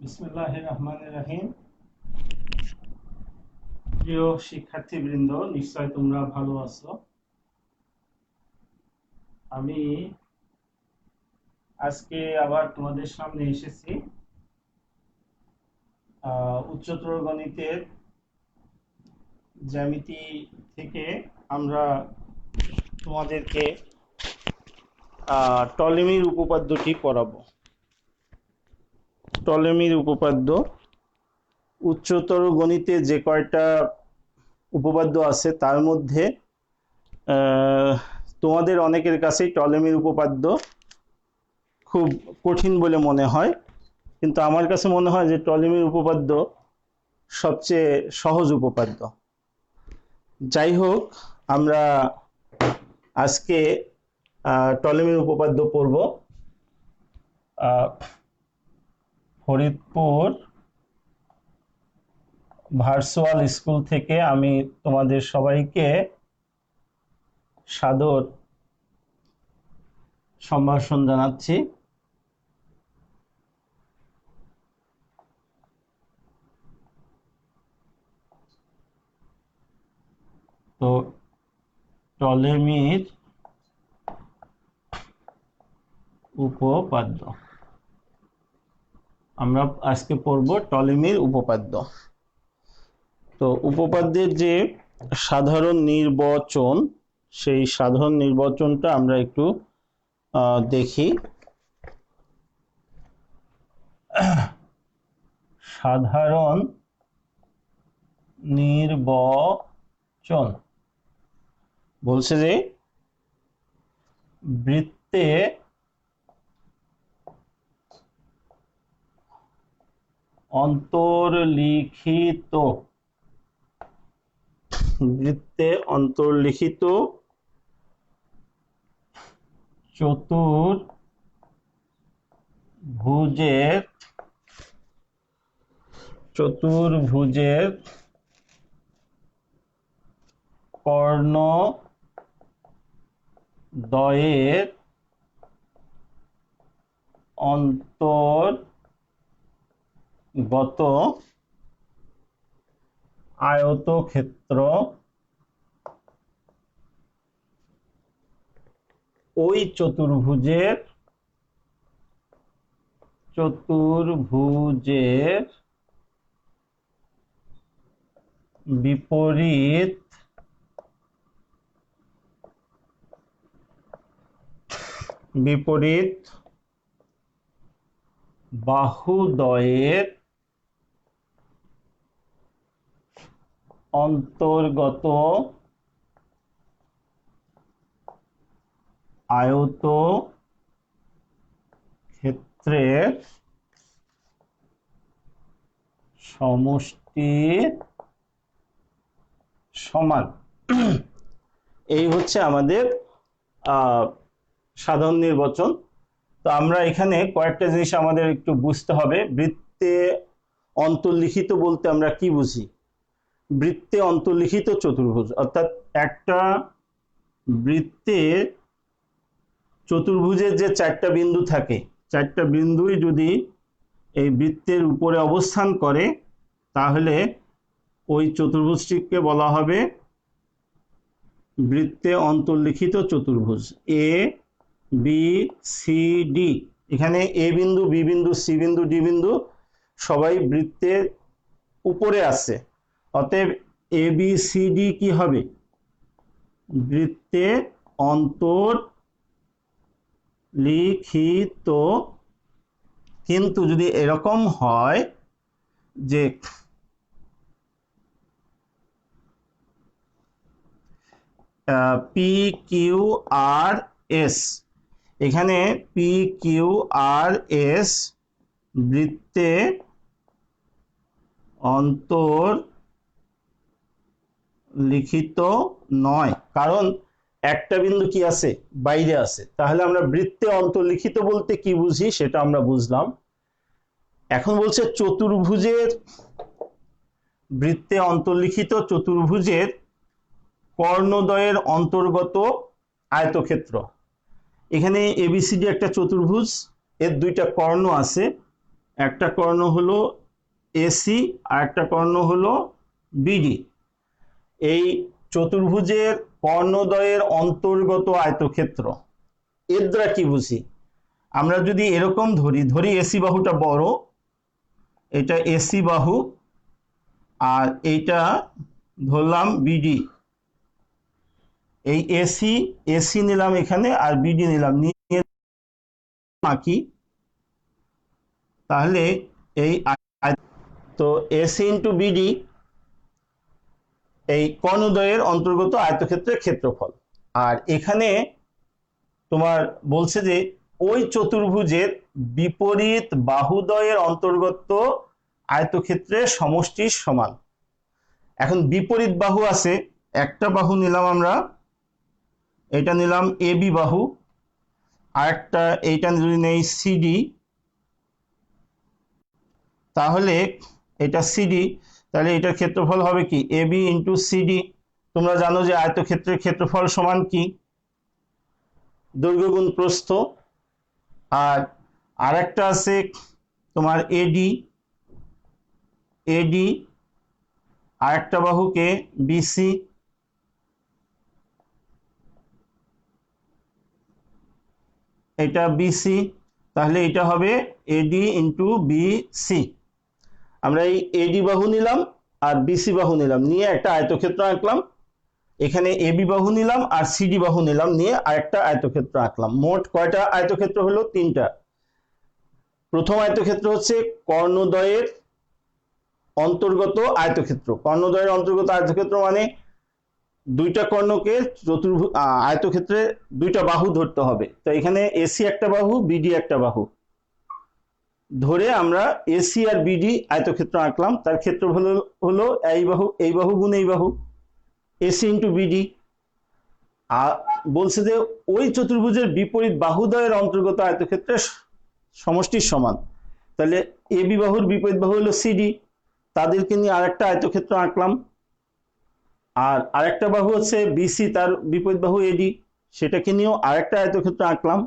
বিসমিল্লাহির রহমানির রহিম। প্রিয় শিক্ষার্থীবৃন্দ, নিশ্চয় তোমরা ভালো আছো। আমি আজকে আবার তোমাদের সামনে এসেছি উচ্চতর গণিতের জ্যামিতি থেকে। আমরা তোমাদেরকে টলেমির উপপাদ্যটি পড়াবো। টলেমির উপপাদ্য উচ্চতর গণিতে যে কয়টা উপপাদ্য আছে তার মধ্যে তোমাদের অনেকের কাছেই টলেমির উপপাদ্য খুব কঠিন বলে মনে হয়, কিন্তু আমার কাছে মনে হয় যে টলেমির উপপাদ্য সবচেয়ে সহজ উপপাদ্য। যাই হোক, আমরা আজকে টলেমির উপপাদ্য পড়ব। ফরিদপুর ভার্চুয়াল স্কুল থেকে আমি তোমাদের সবাইকে সাদর সম্ভাষণ জানাচ্ছি। তো টলেমির উপপাদ্য আমরা আজকে পড়ব। টলেমির উপপাদ্য, তো উপপাদ্যের যে সাধারণ নির্বাচন, সেই সাধারণ নির্বাচনটা আমরা একটু দেখি। সাধারণ নির্বাচন বলছে যে বৃত্তে অন্তর্লিখিত চতুর্ভুজের কর্ণদ্বয়ের অন্তর্গত আয়তক্ষেত্র ওই চতুর্ভুজের বিপরীত বাহুদ্বয়ের অন্তর্গত আয়তক্ষেত্রের সমষ্টির সমান। এই হচ্ছে আমাদের সাধারণ নির্বাচন। তো আমরা এখানে কয়েকটা জিনিস আমাদের একটু বুঝতে হবে। বৃত্তে অন্তর্লিখিত বলতে আমরা কি বুঝি? বৃত্তে অন্তর্লিখিত চতুর্ভুজ, অর্থাৎ একটা বৃত্তে চতুর্ভুজের যে চারটা বিন্দু থাকে, চারটা বিন্দুই যদি এই বৃত্তের উপরে অবস্থান করে, তাহলে ওই চতুর্ভুজটিকে বলা হবে বৃত্তে অন্তর্লিখিত চতুর্ভুজ। এ বি সি ডি, এখানে এ বিন্দু, বি বিন্দু, সি বিন্দু, ডি বিন্দু সবাই বৃত্তের উপরে আছে। অতএব এ বি সি ডি কি হবে? বৃত্তে অন্তর্লিখিত। কিন্তু যদি এরকম হয় যে পি কিউ আর এস, এখানে পি কিউ আর এস বৃত্তে অন্তর্লিখিত নয়, কারণ একটা বিন্দু কি আছে? বাইরে আছে। তাহলে আমরা বৃত্তে অন্তর্লিখিত বলতে কি বুঝি সেটা আমরা বুঝলাম। এখন বলছে চতুর্ভুজের, বৃত্তে অন্তর্লিখিত চতুর্ভুজের কর্ণদ্বয়ের অন্তর্গত আয়তক্ষেত্র। এখানে এবিসিডি একটা চতুর্ভুজ, এর দুইটা কর্ণ আছে। একটা কর্ণ হলো এসি আর একটা কর্ণ হলো বিডি। এই চতুর্ভুজের কর্ণদ্বয়ের অন্তর্গত আয়তক্ষেত্র, এর দ্বারা কি বুঝি? আমরা যদি এরকম ধরি এসি বাহুটা বড়, এটা এসি বাহু, আর এইটা ধরলাম বিডি। এই এসি নিলাম এখানে আর বিডি নিলাম, নিয়ে আঁকি। তাহলে এই তো এসি ইন্টু বিডি এই কর্ণদ্বয়ের অন্তর্গত আয়তক্ষেত্রের ক্ষেত্রফল। আর এখানে তোমার বলছে যে ওই চতুর্ভুজের বিপরীত বাহুদ্বয়ের অন্তর্গত আয়তক্ষেত্রের সমষ্টির সমান। এখন বিপরীত বাহু আছে, একটা বাহু নিলাম আমরা, এটা নিলাম এবি বাহু, আর একটা এইটা যদি নেই সিডি, তাহলে এটা সিডি, তাহলে এটার ক্ষেত্রফল হবে কি এবি ইন্টু সিডি। তোমরা জানো যে আয়তক্ষেত্রের ক্ষেত্রফল সমান কি দৈর্ঘ্য গুণ প্রস্থ। আর আরেকটা আছে তোমার এডি আরেকটা বাহুকে বিসি, এটা বিসি, তাহলে এটা হবে এডি ইন্টু বিসি। আমরা এই এডি বাহু নিলাম আর বিসি বাহু নিলাম, নিয়ে একটা আয়তক্ষেত্র আঁকলাম। এখানে এবি বাহু নিলাম আর সিডি বাহু নিলাম, নিয়ে আরেকটা আয়তক্ষেত্র আঁকলাম। মোট কয়টা আয়তক্ষেত্র হলো? তিনটা। প্রথম আয়তক্ষেত্র হচ্ছে কর্ণদ্বয়ের অন্তর্গত আয়তক্ষেত্র। কর্ণদ্বয়ের অন্তর্গত আয়তক্ষেত্র মানে দুইটা কর্ণকে আয়তক্ষেত্রে দুইটা বাহু ধরতে হবে। তো এখানে এসি একটা বাহু, বিডি একটা বাহু ধরে আমরা এসি আর বিডি আয়তক্ষেত্র আঁকলাম। তার ক্ষেত্রফল হলো এই বাহু গুণ এই বাহু, এসি ইন্টু বিডি। আর বলছে যে ওই চতুর্ভুজের বিপরীত বাহুদ্বয়ের অন্তর্গত আয়তক্ষেত্রের সমষ্টির সমান। তাহলে এবি বাহুর বিপরীত বাহু হলো সিডি, তাদেরকে নিয়ে আরেকটা আয়তক্ষেত্র আঁকলাম। আর আরেকটা বাহু হচ্ছে বিসি, তার বিপরীত বাহু এডি, সেটাকে নিয়েও আরেকটা আয়তক্ষেত্র আঁকলাম।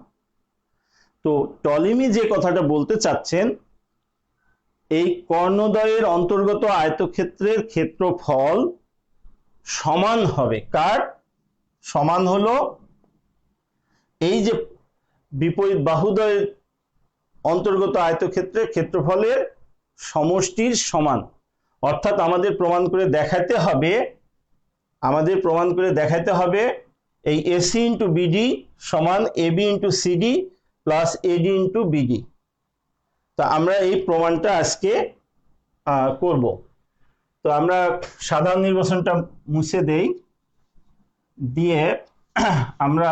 তো টলেমি যে কথাটা বলতে চাচ্ছেন, এই কর্ণদ্বয়ের অন্তর্গত আয়তক্ষেত্রের ক্ষেত্রফল সমান হবে কার? সমান হলো এই যে বিপরীত বাহুদ্বয়ের অন্তর্গত আয়তক্ষেত্রের ক্ষেত্রফলের সমষ্টির সমান। অর্থাৎ আমাদের প্রমাণ করে দেখাতে হবে এই এসি ইন্টু বিডি সমান AB into CD plus AD into BD. তা আমরা এই প্রমাণটা আজকে করব। তো আমরা সাধারণ নির্বাচনটা মুছে দেই, দিয়ে আমরা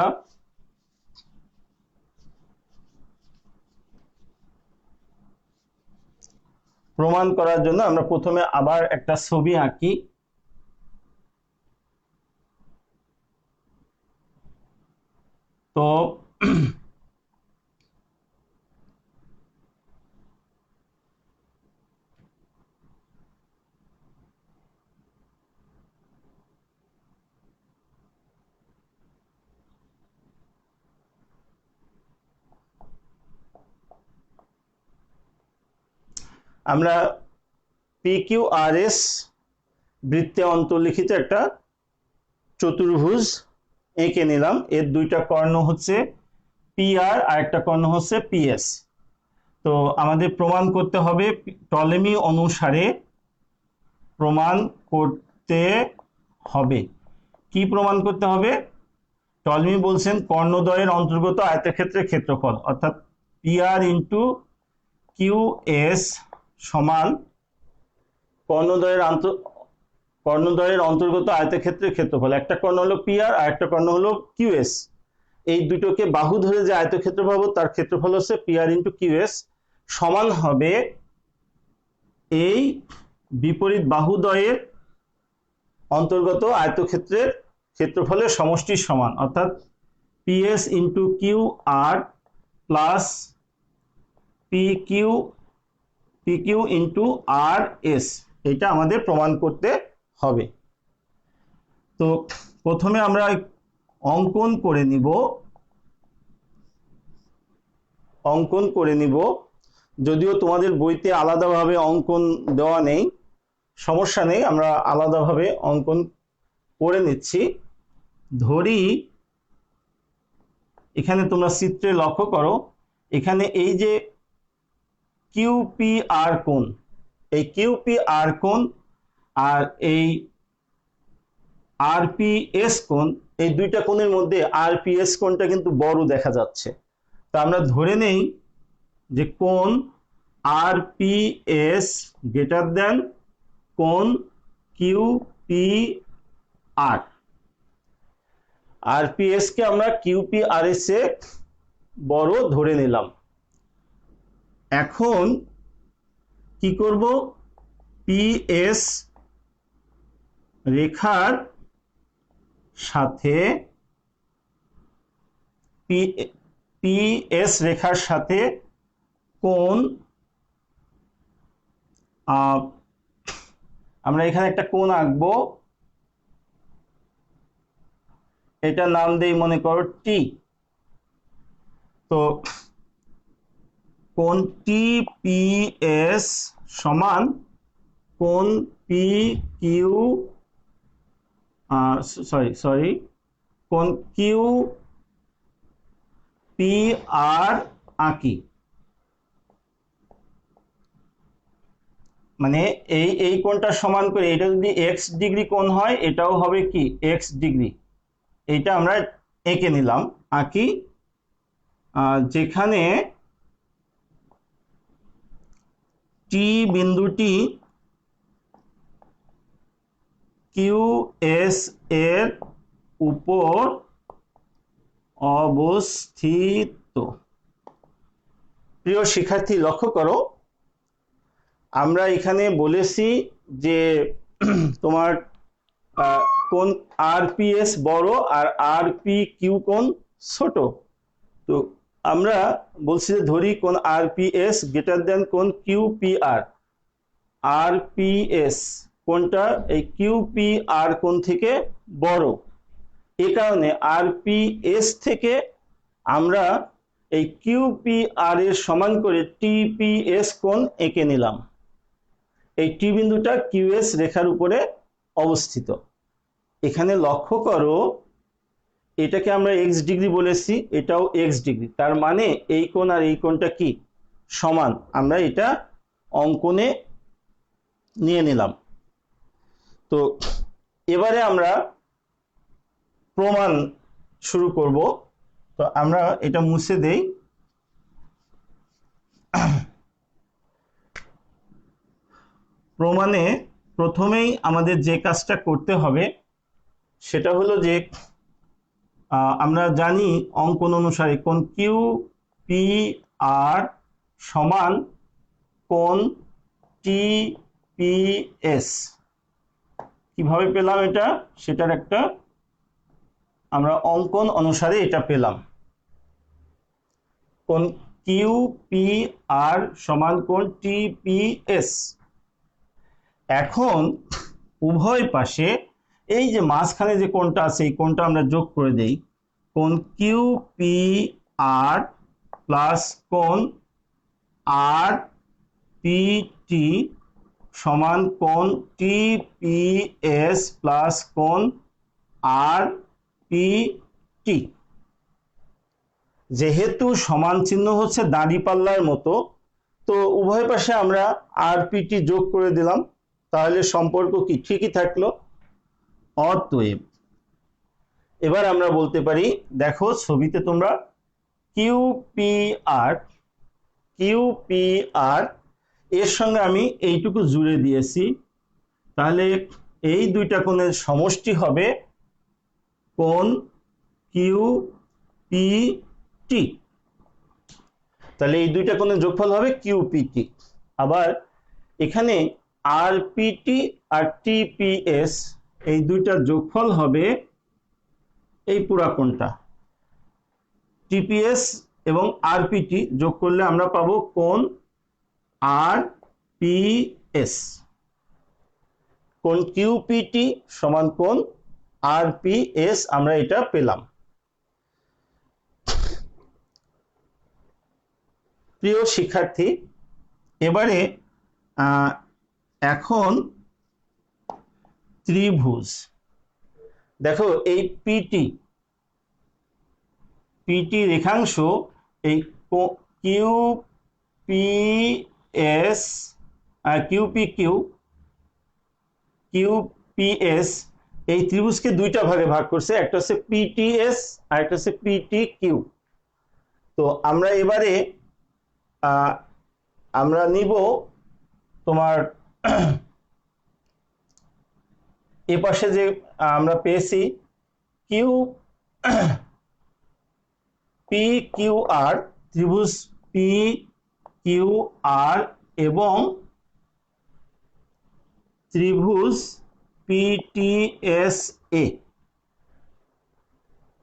প্রমাণ করার জন্য আমরা প্রথমে আবার একটা ছবি আঁকি। তো আমরা PQRS বৃত্তে অন্তর্লিখিত একটা চতুর্ভুজ এঁকে নিলাম। এর দুইটা কর্ণ হচ্ছে PR আর একটা কর্ণ হচ্ছে PS। তো আমাদের প্রমাণ করতে হবে, টলেমি অনুসারে প্রমাণ করতে হবে। কি প্রমাণ করতে হবে? টলেমি বলছেন কর্ণদ্বয়ের অন্তর্গত আয়তক্ষেত্রের ক্ষেত্রফল, অর্থাৎ PR ইন্টু QS সমান কর্ণদ্বয়ের অন্তর্গত আয়তক্ষেত্রের ক্ষেত্রফল। একটা কর্ণ হলো PR আর একটা কর্ণ হলো QS। এই দুটোকে বাহু ধরে যে আয়তক্ষেত্র পাবো তার ক্ষেত্রফল হচ্ছে PR ইন্টু QS সমান হবে এই বিপরীত বাহুদ্বয়ের অন্তর্গত আয়তক্ষেত্রের ক্ষেত্রফলের সমষ্টির সমান, অর্থাৎ PS into QR plus PQ into RS। এটা আমাদের প্রমাণ করতে হবে। তো প্রথমে আমরা অঙ্কন করে নিব। যদিও তোমাদের বইতে আলাদাভাবে অঙ্কন দেওয়া নেই, সমস্যা নেই, আমরা আলাদাভাবে অঙ্কন করে নিচ্ছি। ধরি এখানে তোমরা চিত্রে লক্ষ্য করো, এখানে এই যে কিউপিআর কোণ, এই কিউপিআর কোণ আর এই আরপিএস কোণ, এই দুইটা কোণের মধ্যে আরপিএস কোণটা কিন্তু বড় দেখা যাচ্ছে। তা আমরা ধরে নেই যে কোণ আরপিএস গ্রেটার দেন কোণ কিউপিআর। আরপিএস কে আমরা কিউপিআর এর চেয়ে বড় ধরে নিলাম। এখন কি করব, পিএস রেখার সাথে পিএস রেখার সাথে কোণ, আমরা এখানে একটা কোণ আঁকবো, এটা নাম দেই মনে করো টি। তো কোণ টিপিএস সমান কোণ পি কিউ কোণ কিউ পি আর আঁকি। মানে এই কোণটা সমান করে, এটা যদি এক্স ডিগ্রি কোণ হয় এটাও হবে কি এক্স ডিগ্রি। এইটা আমরা এঁকে নিলাম, আঁকি। যেখানে টি বিন্দুটি কিউএস এর উপর অবস্থিত। প্রিয় শিক্ষার্থী লক্ষ্য করো, আমরা এখানে বলেছি যে তোমার কোণ আরপিএস বড় আর আরপি কিউ কোণ ছোট। তো আমরা বলছি যে ধরি কোণ আরপিএস গ্রেটার দেন কোণ কিউপিআর। আরপিএস কোণটা এই কিউপিআর কোণ থেকে বড়, এ কারণে আরপিএস থেকে আমরা এই কিউপিআর এর সমান করে টিপিএস কোণ এঁকে নিলাম। এই টি বিন্দুটা কিউএস রেখার উপরে অবস্থিত। এখানে লক্ষ্য করো, এটাকে আমরা এক্স ডিগ্রি বলেছি, এটাও এক্স ডিগ্রি, তার মানে এই কোণ আর এই কোণটা কি সমান। আমরা এটা অঙ্কনে নিয়ে নিলাম। তো এবারে আমরা প্রমাণ শুরু করব। তো আমরা এটা মুছে দেই। প্রমাণে প্রথমেই আমাদের যে কাজটা করতে হবে সেটা হলো যে আমরা জানি অঙ্কন অনুসারে কোণ কিউ পি আর সমান কোণ টি পি এস। কিভাবে পেলাম এটা, সেটার একটা আমরা অঙ্কন অনুসারে এটা পেলাম। কোণ কিউ পি আর সমান কোণ টি পি এস। এখন উভয় পাশে এই যে মাঝখানে যে কোণটা আছে এই কোণটা আমরা যোগ করে দেই। কোণ কিউ পি আর প্লাস কোণ আর পি টি সমান কোণ টি পি এস প্লাস কোণ আর পি টি। যেহেতু সমান চিহ্ন হচ্ছে দাঁড়িপাল্লার মতো, তো উভয় পাশে আমরা আর পি টি যোগ করে দিলাম, তাহলে সম্পর্ক কি ঠিকই থাকলো। অতএব এবার আমরা বলতে পারি, দেখো ছবিতে তোমরা কিউপিআর এর সঙ্গে আমি এইটুকু জুড়ে দিয়েছি, তাহলে এই দুইটা কোণের সমষ্টি হবে কোণ কিউপিটি। তাহলে এই দুইটা কোণের যোগফল হবে কিউপিটি। আবার এখানে আরপিটি আর টিপিএস এই দুইটার যোগফল হবে এই পুরা কোণটা। টিপিএস এবং আরপিটি যোগ করলে আমরা পাবো কোণ আরপিএস। কোণ কিউপিটি সমান কোণ আরপিএস, আমরা এটা পেলাম। প্রিয় শিক্ষার্থী, এবারে এখন ত্রিভুজ, দেখো এই পিটি রেখাংশ এই কিউ পি এস কিউপিএস এই ত্রিভুজকে দুইটা ভাগে ভাগ করছে, একটা হচ্ছে পিটিএস আর একটা হচ্ছে পিটি কিউ। তো আমরা এবারে আমরা নিব তোমার এ পাশে যে আমরা পেয়েছি কিউ পি কিউ আর, ত্রিভুজ পি কিউ আর এবং ত্রিভুজ পিটিএসএ,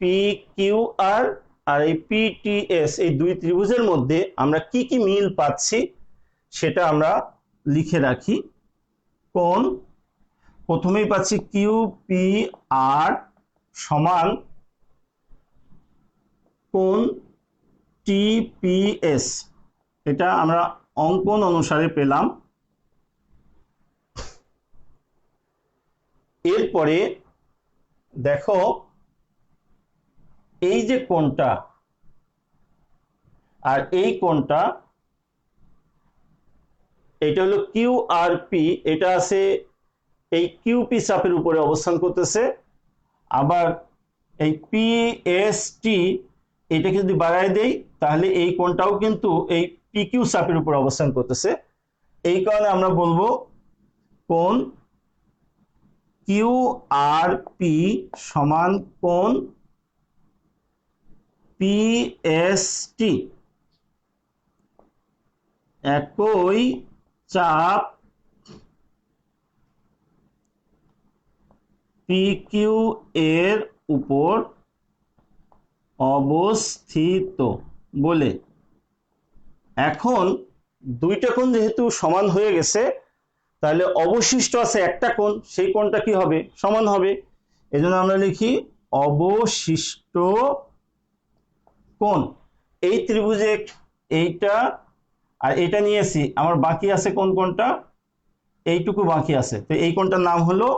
পি কিউ আর আর এই পিটিএস, এই দুই ত্রিভুজের মধ্যে আমরা কি কি মিল পাচ্ছি সেটা আমরা লিখে রাখি। কোণ প্রথমেই পাচ্ছি কিউ পি আর সমান কোণ টিপিএস, এটা আমরা অঙ্কন অনুসারে পেলাম। এরপরে দেখো এই যে কোণটা আর এই কোণটা, এটা হলো কিউ আর পি, এটা আছে এই কিউপি চাপের উপরে অবস্থান করতেছে। আবার এই পিএসটি এটাকে যদি বাড়ায় দেই তাহলে এই কোণটাও কিন্তু এই পিকিউ চাপের উপর অবস্থান করতেছে। এই কারণে আমরা বলবো কোণ কিউ আর পি সমান কোণ পিএসটি। একই চাপ পিকিউ এর উপর অবস্থিত বলে এখন দুইটা কোণ যেহেতু সমান হয়ে গেছে তাহলে অবশিষ্ট আছে একটা কোণ, সেই কোণটা কি হবে? সমান হবে। এজন্য আমরা লিখি অবশিষ্ট কোণ। এই ত্রিভুজে এইটা আর এটা নিয়েছি, আমার বাকি আছে কোন কোণটা? এইটুকু বাকি আছে, তো এই কোণটার নাম হলো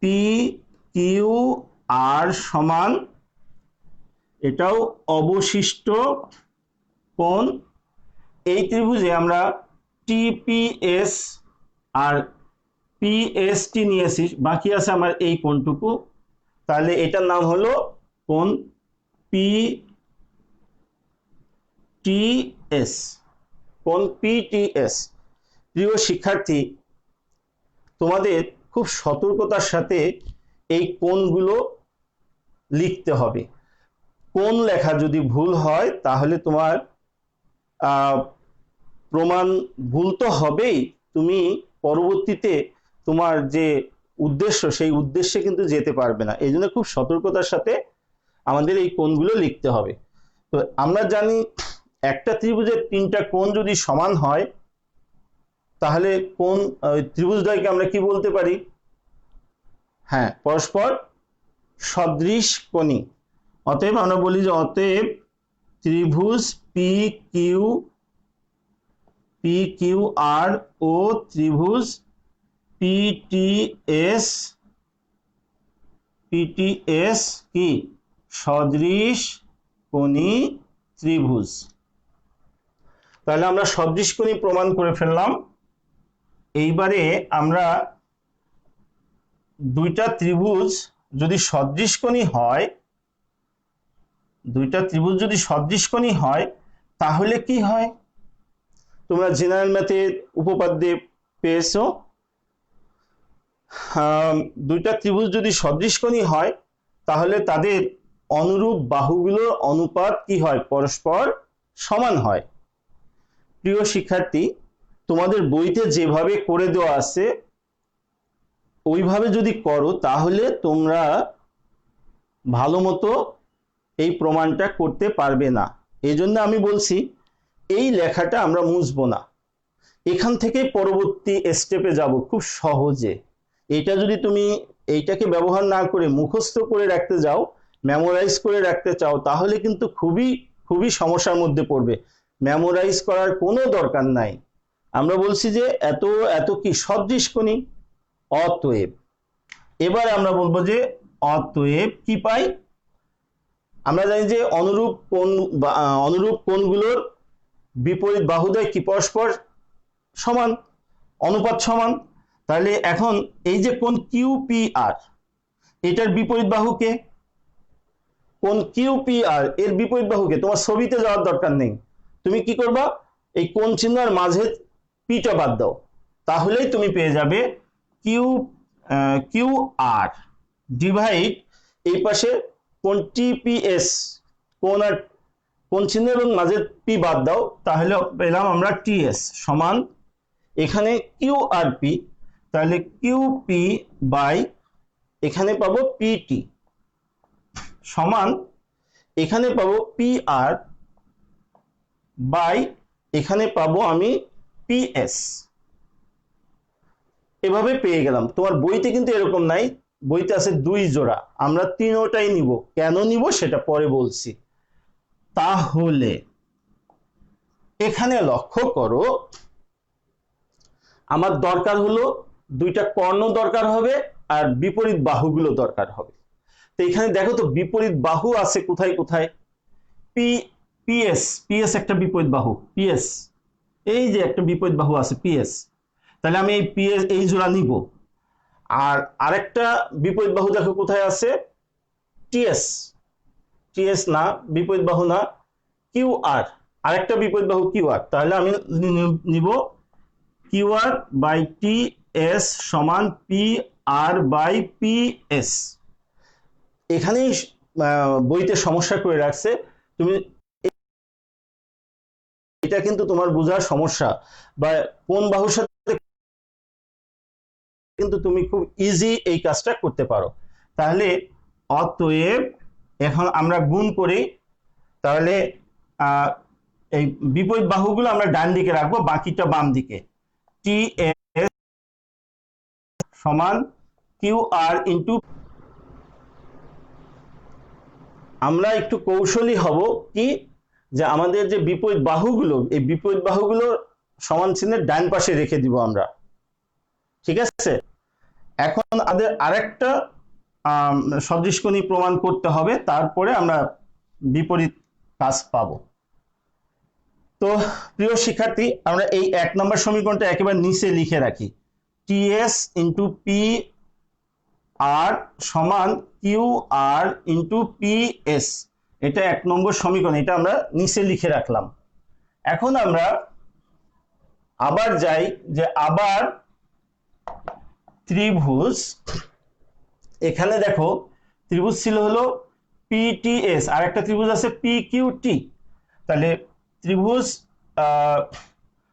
পি কিউ আর সমান, এটাও অবশিষ্ট কোণ। এই ত্রিভুজে আমরা টিপিএস আর পিএসটি নিয়েছি, বাকি আছে আমার এই কোণটুকু, তাহলে এটার নাম হলো কোণ পিটিএস, কোণ পিটিএস। প্রিয় শিক্ষার্থী, তোমাদের খুব সতর্কতার সাথে এই কোণগুলো লিখতে হবে। কোণ লেখা যদি ভুল হয় তাহলে তোমার প্রমাণ ভুল তো হবেই, তুমি পরবর্তীতে তোমার যে উদ্দেশ্য সেই উদ্দেশ্যে কিন্তু যেতে পারবে না। এই জন্য খুব সতর্কতার সাথে আমাদের এই কোণগুলো লিখতে হবে। তো আমরা জানি একটা ত্রিভুজের তিনটা কোণ যদি সমান হয় তাহলে কোণ ত্রিভুজদ্বয়কে আমরা কি বলতে পারি? হ্যাঁ, পরস্পর সদৃশ কোণী। অতএব আমরা বলি যে অতএব ত্রিভুজ পি কিউ আর ও ত্রিভুজ পিটিএস কি সদৃশ কোণী ত্রিভুজ। তাহলে আমরা সদৃশ কোণী প্রমাণ করে ফেললাম। এইবারে আমরা দুইটা ত্রিভুজ যদি সদৃশ কোণী হয়, তাহলে কি হয়? তোমরা জেনারেল ম্যাথের উপপাদ্যে পেয়েছো, দুইটা ত্রিভুজ যদি সদৃশ কোণী হয় তাহলে তাদের অনুরূপ বাহুগুলোর অনুপাত কি হয়? পরস্পর সমান হয়। প্রিয় শিক্ষার্থী, তোমাদের বইতে যেভাবে করে দেওয়া আছে ওইভাবে যদি করো তাহলে তোমরা ভালো মতো এই প্রমাণটা করতে পারবে না। এই জন্য আমি বলছি এই লেখাটা আমরা মুছবো না, এখান থেকে পরবর্তী স্টেপে যাব খুব সহজে। এটা যদি তুমি এইটাকে ব্যবহার না করে মুখস্থ করে রাখতে যাও, মেমোরাইজ করে রাখতে চাও, তাহলে কিন্তু খুবই সমস্যার মধ্যে পড়বে। মেমোরাইজ করার কোনো দরকার নাই। আমরা বলছি যে এত এত কি সদৃশকোণী, অতএব। এবার আমরা বলবো যে অতএব কি পাই? আমরা জানি যে অনুরূপ কোণগুলোর বিপরীত বাহুদ্বয় কি পরস্পর সমান, অনুপাত সমান। তাহলে এখন এই যে কোণ কিউপিআর, এটার বিপরীত বাহুকে, কোণ কিউপিআর এর বিপরীত বাহুকে, তোমার ছবিতে যাওয়ার দরকার নেই, তুমি কি করবা, এই কোণ চিহ্ন আর মাঝে পিটা বাদ দাও, তাহলেই তুমি পেয়ে যাবে কিউ আর ডিভাইড এই পাশে কোণ টিপিএস, কোণ চিহ্ন এবং মাঝে পি বাদ দাও, তাহলে পেলাম আমরা টিএস সমান এখানে কিউ আর পি, তাহলে কিউপি বাই এখানে পাবো পিটি সমান এখানে পাবো পি আর বাই এখানে পাবো আমি পিএস। এভাবে পেয়ে গেলাম। তোমার বইতে কিন্তু এরকম নাই, বইতে আছে 2 জোড়া, আমরা 3টাই নিব। কেন নিব সেটা পরে বলছি। তাহলে এখানে লক্ষ্য করো, আমার দরকার হলো 2টা কর্ণ দরকার হবে আর বিপরীত বাহুগুলো দরকার হবে। তো এখানে দেখো তো বিপরীত বাহু আছে কোথায় কোথায়, পিএস একটা বিপরীত বাহু, পিএস এই যে একটা বিপরীত বাহু আছে পিএস, তাহলে আমি এই পিএস এই জোড়া নিব। আর আরেকটা বিপরীত বাহু দেখো কোথায় আছে, টিএস না, বিপরীত বাহু না, কিউআর, আরেকটা বিপরীত বাহু কিউআর, তাহলে আমি নিব কিউআর বাই টিএস সমান পি আর বাই পিএস। এখানেই বইতে সমস্যা করে রাখছে, তুমি এটা কিন্তু তোমার বোঝার সমস্যা, বা কোন বাহুর সাথে কিন্তু তুমি খুব ইজি এই কাজটা করতে পারো। তাহলে অতএব এখন আমরা গুণ করি, তাহলে এই বিপরীত বাহুগুলো আমরা ডান দিকে রাখবো, বাকিটা বাম দিকে। টি এস সমান কিউ আর ইন্টু, আমরা একটু কৌশলী হব কি, যে আমাদের যে বিপরীত বাহুগুলো, এই বিপরীত বাহুগুলো সমান চিহ্নের ডান পাশে রেখে দিব আমরা, ঠিক আছে। এখন আমাদের আরেকটা সদৃশকোণী প্রমাণ করতে হবে, তারপরে আমরা বিপরীত কাজ পাবো। তো প্রিয় শিক্ষার্থী, আমরা এই 1 নম্বর সমীকরণটা একেবারে নিচে লিখে রাখি, টিএস ইন্টু পি আর সমান কিউ আর ইন্টু পিএস, এটা 1 নম্বর সমীকরণ, এটা আমরা নিচে লিখে রাখলাম। এখন আমরা আবার যাই, যে আবার ত্রিভুজ, এখানে দেখো ত্রিভুজ ছিল হলো পিটিএস, আর একটা ত্রিভুজ আছে পিকিউটি, তাহলে ত্রিভুজ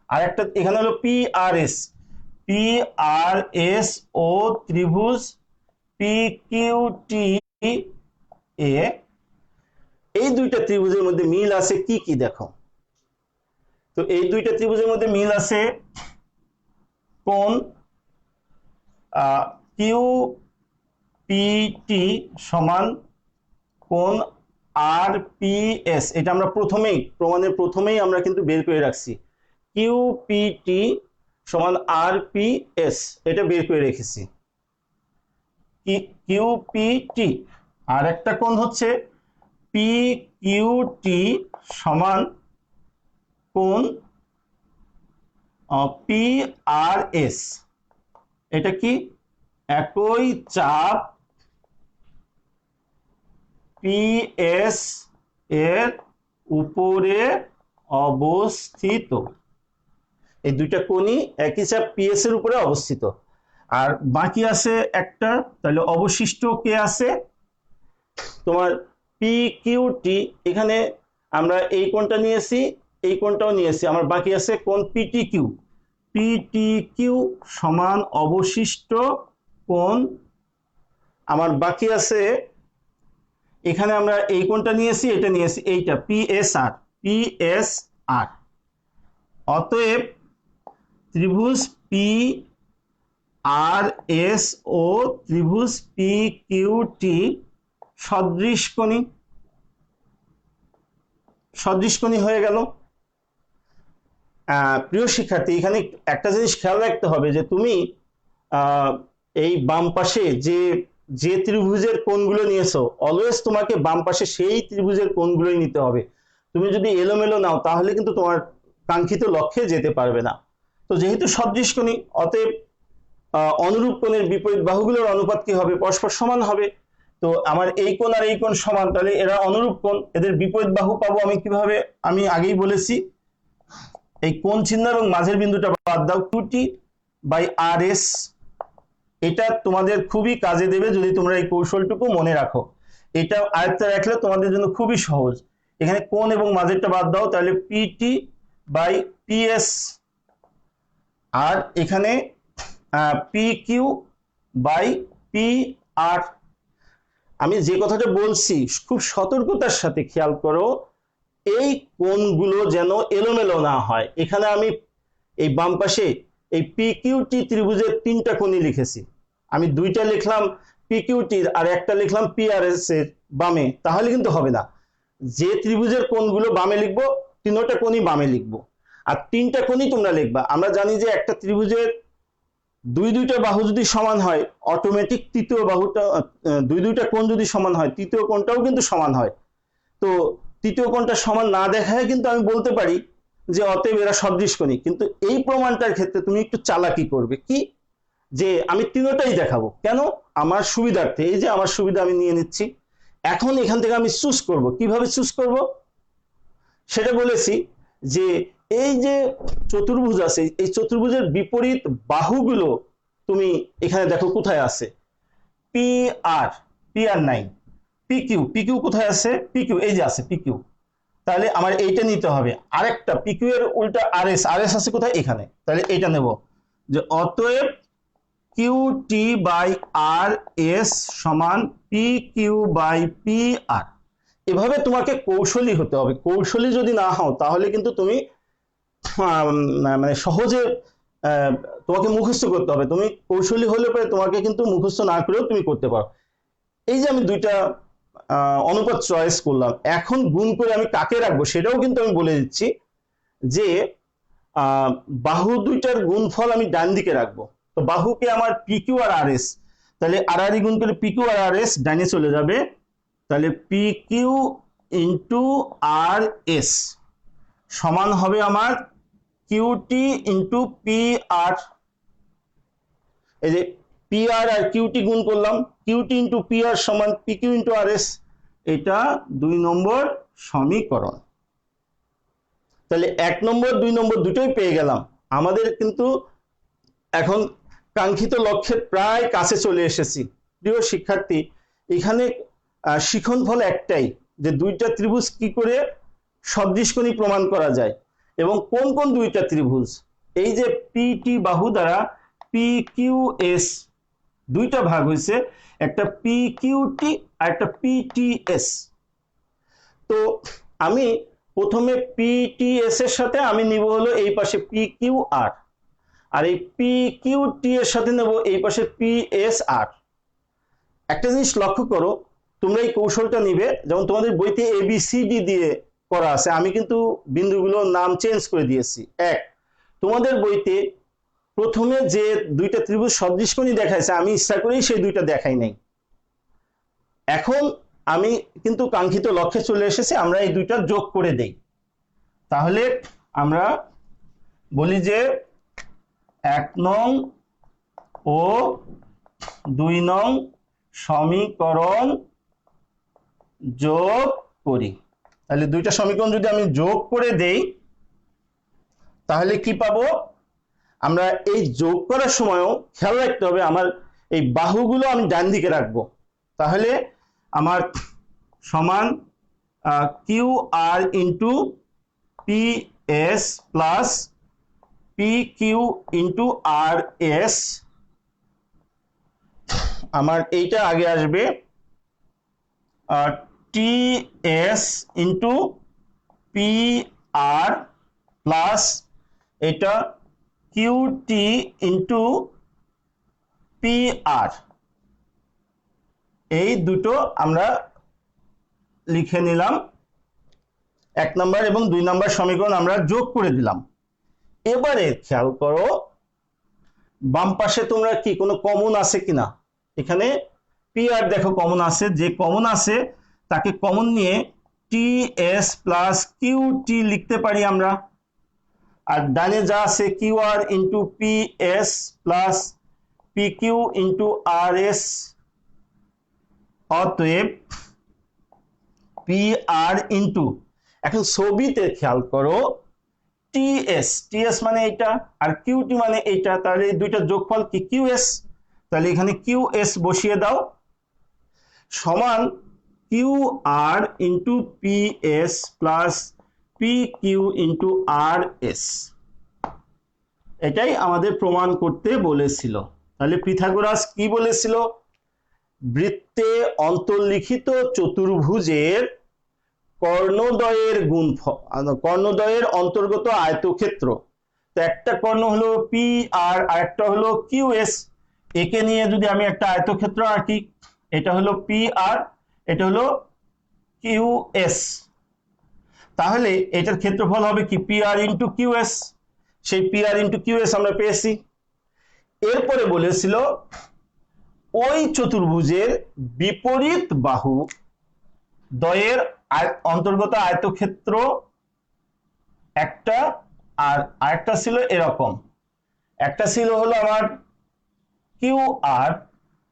আর একটা এখানে হলো পিআরএস ও ত্রিভুজ পিকিউটি এ, এই 2টা ত্রিভুজের মধ্যে মিল আছে কি কি দেখো। তো এই 2টা ত্রিভুজের মধ্যে মিল আছে কোণ কিউ পিটি সমান কোণ আর পিএস, এটা আমরা প্রমাণের প্রথমেই আমরা কিন্তু বের করে রাখছি, কিউ পিটি সমান আর পিএস, এটা বের করে রেখেছি কিউ পিটি। আর একটা কোণ হচ্ছে পি কিউটি সমান কোণ পি আর এস, এটা কি একই চাপ পিএস এর উপরে অবস্থিত, এই 2টা কোণই একই চাপ পিএস এর উপরে অবস্থিত। আর বাকি আছে একটা, তাহলে অবশিষ্ট কে আছে তোমার পিকিউটি, এখানে আমরা এই কোণটা নিয়েছি, এই কোণটাও নিয়েছি, আমার বাকি আছে কোণ পিটিকিউ সমান অবশিষ্ট কোণ, আমার বাকি আছে এখানে আমরা এই কোণটা নিয়েছি, এটা নিয়েছি, এইটা পিএসআর। অতএব ত্রিভুজ পি আর এস ও ত্রিভুজ পি কিউটি সদৃশকোণী হয়ে গেল। প্রিয় শিক্ষার্থী, এখানে একটা জিনিস খেয়াল রাখতে হবে যে তুমি এই বাম পাশে যে যে ত্রিভুজের কোণগুলো নিয়েছো, অলওয়েজ তোমাকে বাম পাশে সেই ত্রিভুজের কোণগুলোই নিতে হবে। তুমি যদি এলোমেলো নাও তাহলে কিন্তু তোমার কাঙ্ক্ষিত লক্ষ্যে যেতে পারবে না। তো যেহেতু সদৃশকোণী, অতএব অনুরূপ কোণের বিপরীত বাহুগুলোর অনুপাত কি হবে? পরস্পর সমান হবে। তো আমার এই কোণ আর এই কোণ সমান, তাহলে এরা অনুরূপ কোণ, এদের বিপরীত বাহু পাবো আমি কিভাবে? আমি আগেই বলেছি, এই কোণ চিহ্ন এবং মাঝের বিন্দুটা বাদ দাও, 2t/rs। এটা তোমাদের খুবই কাজে দেবে যদি তোমরা এই কৌশলটুকু মনে রাখো। এটা আয়ত্তে রাখলে তোমাদের জন্য খুবই সহজ। এখানে কোণ এবং মাঝেরটা বাদ দাও, তাহলে pt/ps, আর এখানে pq/pr। আমি যে কথাটা বলছি খুব সতর্কতার সাথে খেয়াল করো, এই কোণগুলো যেন এলোমেলো না হয়। এখানে আমি এই বাম পাশে এই পিকিউটি ত্রিভুজের 3টা কোণই লিখেছি, আমি 2টা লিখলাম পিকিউটির আর একটা লিখলাম পিআরএস এর বামে, তাহলে কিন্তু হবে না। যে ত্রিভুজের কোণগুলো বামে লিখবো 3টা কোণই বামে লিখবো, আর 3টা কোণই তোমরা লিখবা। আমরা জানি যে একটা ত্রিভুজের দুইটা বাহু যদি সমান হয়, অটোমেটিক তৃতীয় বাহুটা, দুইটা কোণ যদি সমান হয়, তৃতীয় কোণটাও কিন্তু সমান হয়। তো তৃতীয় কোণটা সমান না দেখায় কিন্তু আমি বলতে পারি যে অতএব এরা সদৃশকোণী। কিন্তু এই প্রমাণটার ক্ষেত্রে তুমি একটু চালাকি করবে, কি যে আমি 3টাই দেখাবো। কেন? আমার সুবিধার্থে, এই যে আমার সুবিধা আমি নিয়ে নিচ্ছি। এখন এখান থেকে আমি চুজ করব, কিভাবে চুজ করব সেটা বলেছি, যে এই যে চতুর্ভুজ আছে, এই চতুর্ভুজের বিপরীত বাহুগুলো তুমি এখানে দেখো কোথায় আছে। পি আর নাই, পিকিউ কোথায় আছে? পিকিউ এই যে আছে পিকিউ, তাহলে আমার এইটা নিতে হবে। আরেকটা পিকিউ এর উল্টা আরএস আছে কোথায়? এখানে, তাহলে এইটা নেব, যে অতএব QT/RS সমান PQ/PR। এভাবে তোমাকে কৌশলী হতে হবে। কৌশলী যদি না হও তাহলে কিন্তু তুমি মানে সহজে তোমাকে মুখস্থ করতে হবে। তুমি কৌশলী হলে পরে তোমাকে কিন্তু মুখস্থ না করেও তুমি করতে পারো। এই যে আমি 2টা অনুপাত চয়েস করলাম, এখন গুণ করে আমি কাকে রাখবো সেটাও কিন্তু আমি বলে দিচ্ছি, যে বাহু 2টার গুণফল আমি ডান দিকে রাখবো। তো বাহুকে আমার পিকিউ আর আরএস, তাহলে আড়াআড়ি গুণ করে পিকিউ আর আরএস ডানে চলে যাবে, তাহলে পিকিউ ইন্টু আর এস সমান হবে আমার কিউটি ইন্টু পি আর। এই যে পি আর কিউটি গুণ করলাম, কিউটি ইন্টু পি আর সমান পিকিউ ইন্টু আর এস। এটা 2 নম্বর সমীকরণ। তাহলে 1 নম্বর 2 নম্বর দুটোই পেয়ে গেলাম। আমাদের কিন্তু এখন কাঙ্ক্ষিত লক্ষ্যের প্রায় কাছে চলে এসেছি। প্রিয় শিক্ষার্থী, এখানে শিখন ফল একটাই, যে 2টা ত্রিভুজ কি করে সদৃশকোণী প্রমাণ করা যায় এবং কোন কোন 2টা ত্রিভুজ। এই যে পিটি বাহু দ্বারা পিকিউএস 2টা ভাগ হয়েছে, একটা পিকিউটি আর একটা পিটিএস। তো আমি প্রথমে পিটিএস এর সাথে আমি নিব হলো এই পাশে পিকিউআর, আর এই পিকিউটি এর সাথে নেব এই পাশে পিএসআর। একটা জিনিস লক্ষ্য করো, তোমরা এই কৌশলটা নিবে, যেমন তোমাদের বইতে এবিসিডি দিয়ে করা আছে, আমি কিন্তু বিন্দুগুলোর নাম চেঞ্জ করে দিয়েছি। তোমাদের বইতে প্রথমে যে 2টা ত্রিভুজ সদৃশকোণী দেখাইছে, আমি ইচ্ছা করেই সেই 2টা দেখাই নাই। এখন আমি কিন্তু কাঙ্ক্ষিত লক্ষ্যে চলে এসেছি, আমরা এই 2টা যোগ করে দেই। তাহলে আমরা বলি যে 1 নং ও 2 নং সমীকরণ যোগ করি। তাহলে 2টা সমীকরণ যদি আমি যোগ করে দেই তাহলে কি পাবো? আমরা এই যোগ করার সময়ও খেয়াল রাখতে হবে আমার এই বাহুগুলো আমি ডান দিকে রাখবো। তাহলে আমার সমান Q R into P S plus P Q into R S. আমার এইটা আগে আসবে T S into P R plus এটা কিউটি ইন্টু পি আর। এই দুটো আমরা লিখে নিলাম, 1 নম্বর এবং 2 নম্বর সমীকরণ আমরা যোগ করে দিলাম। এবারে খেয়াল করো বাম পাশে তোমরা কি কোনো কমন আছে কিনা, এখানে পি আর দেখো কমন আছে, যে কমন আছে তাকে কমন নিয়ে T S plus Q T লিখতে পারি আমরা। আর ডানে যা আছে Q R into P S plus P Q into R S, অতএব পি আর ইন্টু, এখন ছবিতে খেয়াল করো টিএস মানে এটা আর কিউটি মানে এটা, তাহলে এই দুইটা যোগফল কি কিউএস, তাহলে এখানে কিউএস বসিয়ে দাও সমান Q R into P S plus P Q into R S. এটাই আমাদের প্রমাণ করতে বলেছিল। তাহলে পিথাগোরাস কি বলেছিল? বৃত্তে অন্তর্লিখিত চতুর্ভুজের কর্ণদ্বয়ের গুণফল, কর্ণদ্বয়ের অন্তর্গত আয়তক্ষেত্র, তো একটা কর্ণ হলো পি আর আরেকটা হলো কিউএস, একে নিয়ে যদি আমি একটা আয়তক্ষেত্র আঁকি, এটা হলো পি আর, এটা হলো কিউএস, তাহলে এটার ক্ষেত্রফল হবে কি পি আর ইন্টু কিউএস, সেই পি আর ইন্টু কিউএস আমরা পেয়েছি। এরপরে বলেছিল ওই চতুর্ভুজের বিপরীত বাহু দ্বয়ের অন্তর্গত আয়তক্ষেত্র একটা, আর আরেকটা ছিল এরকম, একটা ছিল হলো আমার কিউ আর,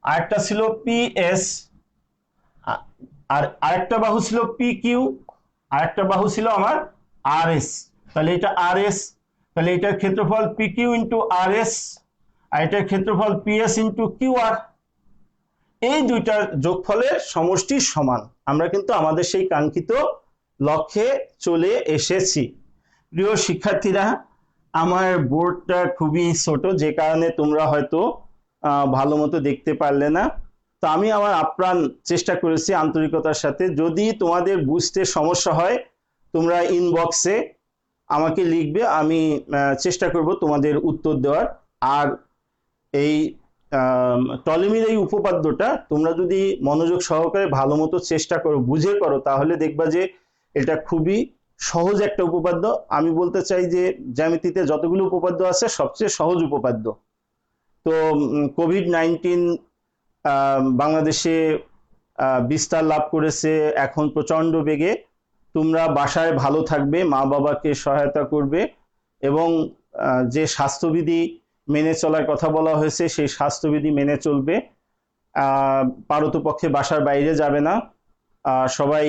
আরেকটা ছিল পি এস, আর আরেকটা বাহু ছিল পি কিউ, আরেকটা বাহু ছিল আমার আর এস, তাহলে এটা আর এস, তাহলে এটার ক্ষেত্রফল P Q into R S, আর এটার ক্ষেত্রফল P S into Q R. এই দুইটার যোগফলের সমষ্টি সমান, আমরা কিন্তু আমাদের সেই কাঙ্ক্ষিত লক্ষ্যে চলে এসেছি। প্রিয় শিক্ষার্থীরা, আমার বোর্ডটা খুবই ছোট, যে কারণে তোমরা হয়তো ভালো মতো দেখতে পারলে না, তো আমি আমার আপ্রাণ চেষ্টা করেছি আন্তরিকতার সাথে। যদি তোমাদের বুঝতে সমস্যা হয় তোমরা ইনবক্সে আমাকে লিখবে, আমি চেষ্টা করব তোমাদের উত্তর দেওয়ার। আর এই টলেমির এই উপপাদ্যটা তোমরা যদি মনোযোগ সহকারে ভালো মতো চেষ্টা করো, বুঝে করো, তাহলে দেখবা যে এটা খুবই সহজ একটা উপপাদ্য। আমি বলতে চাই যে জ্যামিতিতে যতগুলো উপপাদ্য আছে সবচেয়ে সহজ উপপাদ্য। তো কোভিড-19 বাংলাদেশে বিস্তার লাভ করেছে এখন প্রচণ্ড বেগে। তোমরা বাসায় ভালো থাকবে, মা বাবাকে সহায়তা করবে, এবং যে স্বাস্থ্যবিধি মেনে চলার কথা বলা হয়েছে সেই স্বাস্থ্যবিধি মেনে চলবে। পারতপক্ষে বাসার বাইরে যাবে না, সবাই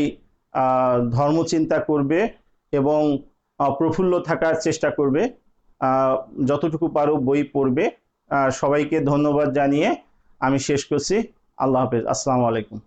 ধর্মচিন্তা করবে এবং প্রফুল্ল থাকার চেষ্টা করবে, যতটুকু পারো বই পড়বে। সবাইকে ধন্যবাদ জানিয়ে আমি শেষ করছি। আল্লাহ হাফেজ, আসসালামু আলাইকুম।